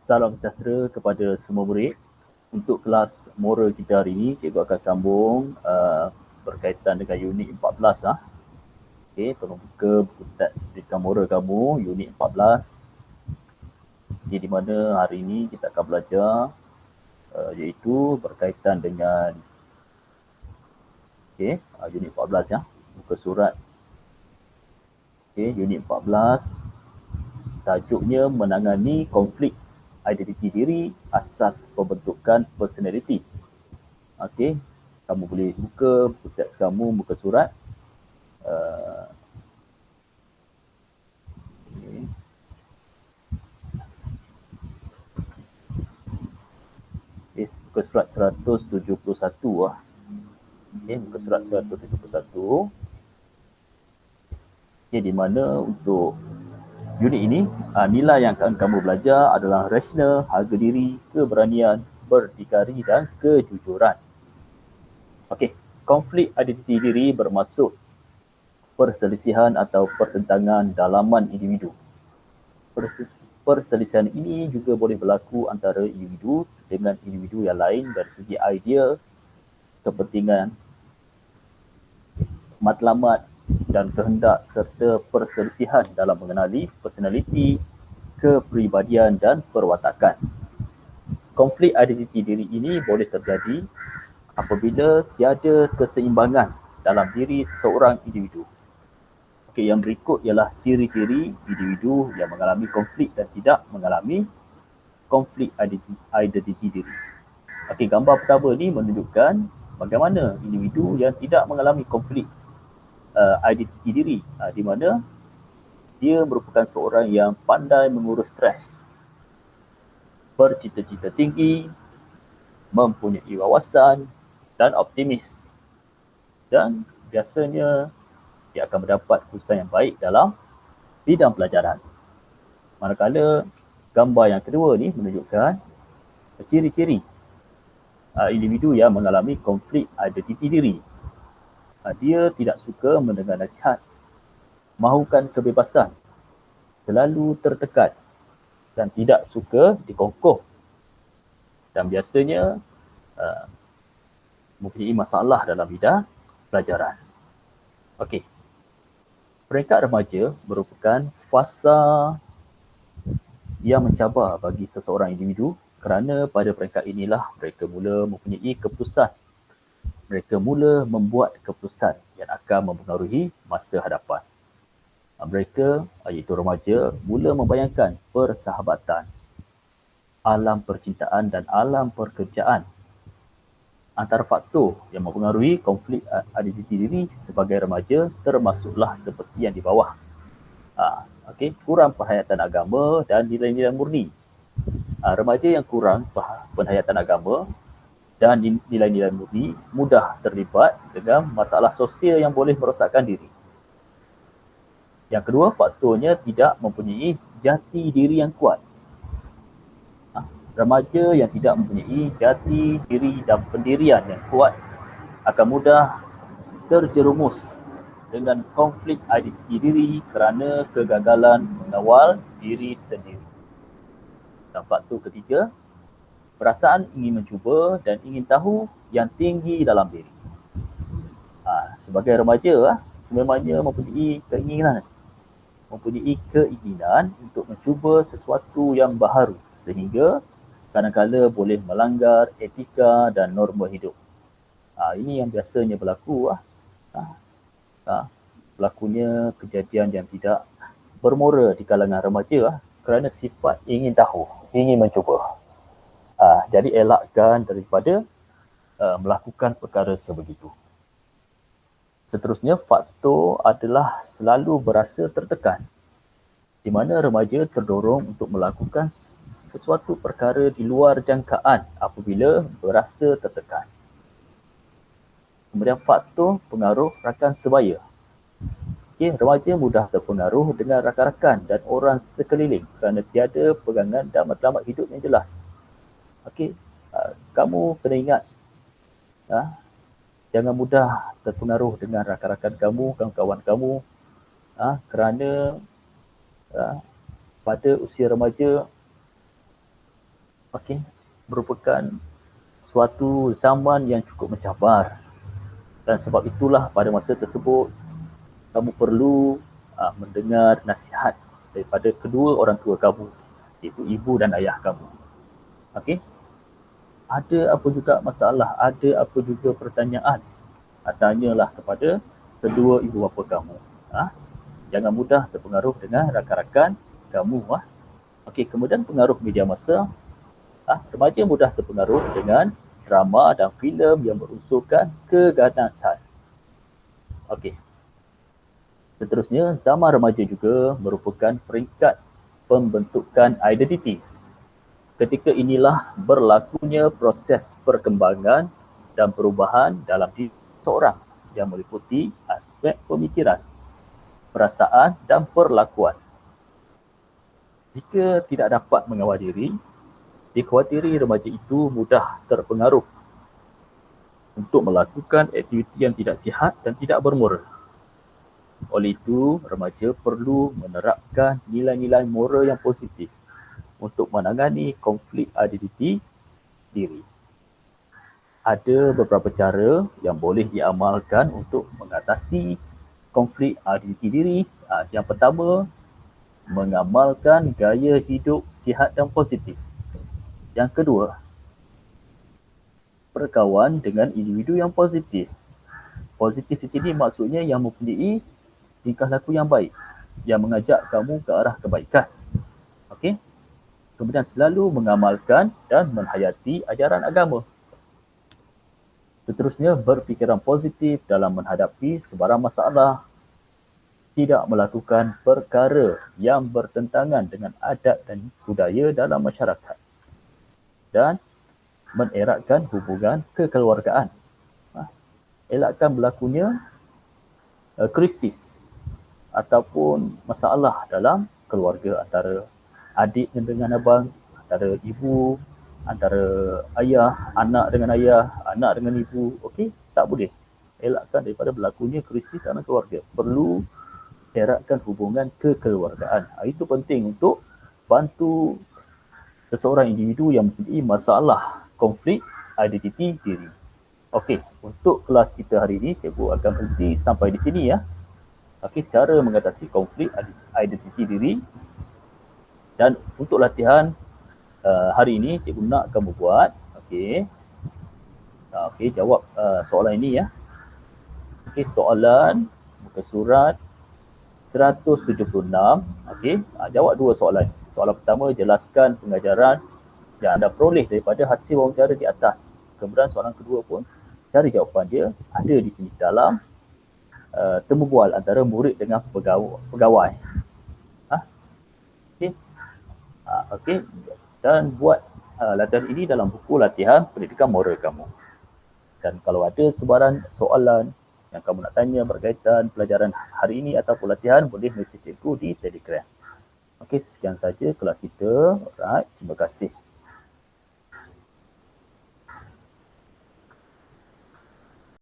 Salam sejahtera kepada semua murid. Untuk kelas moral kita hari ini, cikgu akan sambung berkaitan dengan unit 14. Okey, tolong buka buku teks pendidikan moral kamu, unit 14. Di mana hari ini kita akan belajar iaitu berkaitan dengan unit 14 ya. Buka surat. Unit 14. Tajuknya menangani konflik identiti diri asas pembentukan personality. Okey, kamu boleh buka teks kamu, buka surat. Buka surat 171 lah. Buka surat 171. Di mana untuk unit ini, nilai yang akan kamu belajar adalah rasional, harga diri, keberanian, berdikari dan kejujuran. Okey, konflik identiti diri bermaksud perselisihan atau pertentangan dalaman individu. Perselisihan ini juga boleh berlaku antara individu dengan individu yang lain dari segi idea, kepentingan, matlamat dan kehendak serta perselisihan dalam mengenali personaliti, kepribadian dan perwatakan. Konflik identiti diri ini boleh terjadi apabila tiada keseimbangan dalam diri seseorang individu. Okey, yang berikut ialah ciri-ciri individu yang mengalami konflik dan tidak mengalami konflik identiti diri. Okey, gambar pertama ni menunjukkan bagaimana individu yang tidak mengalami konflik identiti diri, di mana dia merupakan seorang yang pandai mengurus stres, bercita-cita tinggi, mempunyai wawasan dan optimis. Dan biasanya dia akan mendapat keputusan yang baik dalam bidang pelajaran. Manakala gambar yang kedua ni menunjukkan ciri-ciri individu yang mengalami konflik identiti diri. Dia tidak suka mendengar nasihat, mahukan kebebasan, selalu tertekan dan tidak suka dikongkoh. Dan biasanya mempunyai masalah dalam bidang pelajaran. Okey. Peringkat remaja merupakan fasa yang mencabar bagi seseorang individu kerana pada peringkat inilah mereka mula mempunyai keputusan. Mereka mula membuat keputusan yang akan mempengaruhi masa hadapan. Mereka, iaitu remaja, mula membayangkan persahabatan, alam percintaan dan alam pekerjaan. Antara faktor yang mempengaruhi konflik identiti diri sebagai remaja termasuklah seperti yang di bawah. Kurang penghayatan agama dan nilai-nilai murni. Remaja yang kurang penghayatan agama dan nilai-nilai murni mudah terlibat dengan masalah sosial yang boleh merosakkan diri. Yang kedua, faktornya tidak mempunyai jati diri yang kuat. Remaja yang tidak mempunyai jati diri dan pendirian yang kuat akan mudah terjerumus dengan konflik identiti diri kerana kegagalan mengawal diri sendiri. Dan faktor ketiga, perasaan ingin mencuba dan ingin tahu yang tinggi dalam diri. Sebagai remaja, sememangnya mempunyai keinginan untuk mencuba sesuatu yang baharu sehingga kadang-kadang boleh melanggar etika dan norma hidup. Ini yang biasanya berlaku. Berlakunya kejadian yang tidak bermora di kalangan remaja kerana sifat ingin tahu, ingin mencuba. Jadi elakkan daripada melakukan perkara sebegitu. Seterusnya, faktor adalah selalu berasa tertekan, di mana remaja terdorong untuk melakukan sesuatu perkara di luar jangkaan apabila berasa tertekan. Kemudian faktor pengaruh rakan sebaya. Remaja mudah terpengaruh dengan rakan-rakan dan orang sekeliling kerana tiada pegangan dan matlamat hidup yang jelas. Kamu kena ingat, jangan mudah terpengaruh dengan rakan-rakan kamu, kawan-kawan kamu, kerana pada usia remaja okey, merupakan suatu zaman yang cukup mencabar. Dan sebab itulah pada masa tersebut kamu perlu mendengar nasihat daripada kedua orang tua kamu, iaitu ibu dan ayah kamu. Okey? Ada apa juga masalah, ada apa juga pertanyaan, tanyalah kepada kedua ibu bapa kamu. Jangan mudah terpengaruh dengan rakan-rakan kamu. Okey, kemudian pengaruh media massa. Remaja mudah terpengaruh dengan drama dan filem yang berunsurkan keganasan. Okey. Seterusnya, zaman remaja juga merupakan peringkat pembentukan identiti. Ketika inilah berlakunya proses perkembangan dan perubahan dalam diri seorang yang meliputi aspek pemikiran, perasaan dan perlakuan. Jika tidak dapat mengawal diri, dikhawatiri remaja itu mudah terpengaruh untuk melakukan aktiviti yang tidak sihat dan tidak bermoral. Oleh itu, remaja perlu menerapkan nilai-nilai moral yang positif untuk menangani konflik identiti diri. Ada beberapa cara yang boleh diamalkan untuk mengatasi konflik identiti diri. Yang pertama, mengamalkan gaya hidup sihat dan positif. Yang kedua, berkawan dengan individu yang positif. Positif di sini maksudnya yang mempunyai tingkah laku yang baik, yang mengajak kamu ke arah kebaikan. Okey? Kemudian selalu mengamalkan dan menghayati ajaran agama. Seterusnya, berfikiran positif dalam menghadapi sebarang masalah. Tidak melakukan perkara yang bertentangan dengan adat dan budaya dalam masyarakat. Dan mengeratkan hubungan kekeluargaan. Elakkan berlakunya krisis ataupun masalah dalam keluarga antara adik dengan abang, antara ibu, antara ayah, anak dengan ayah, anak dengan ibu. Okey, tak boleh. Elakkan daripada berlakunya krisis dalam keluarga. Perlu eratkan hubungan kekeluargaan. Itu penting untuk bantu seseorang individu yang mempunyai masalah konflik identiti diri. Okey, untuk kelas kita hari ini, cikgu akan berhenti sampai di sini ya. Okey, cara mengatasi konflik identiti diri. Dan untuk latihan hari ini, cikgu nak kamu buat. Okey. Okey, jawab soalan ini ya. Okey, soalan muka surat 176. Okey, jawab dua soalan. Soalan pertama, jelaskan pengajaran yang anda peroleh daripada hasil wawancara di atas. Kemudian soalan kedua pun, cari jawapan dia ada di sini dalam temu bual antara murid dengan pegawai. Okey. Okey. Dan buat latihan ini dalam buku latihan pendidikan moral kamu. Dan kalau ada sebarang soalan yang kamu nak tanya berkaitan pelajaran hari ini ataupun latihan, boleh mesej cikgu di Telegram. Okey, sekian saja kelas kita. Alright, terima kasih.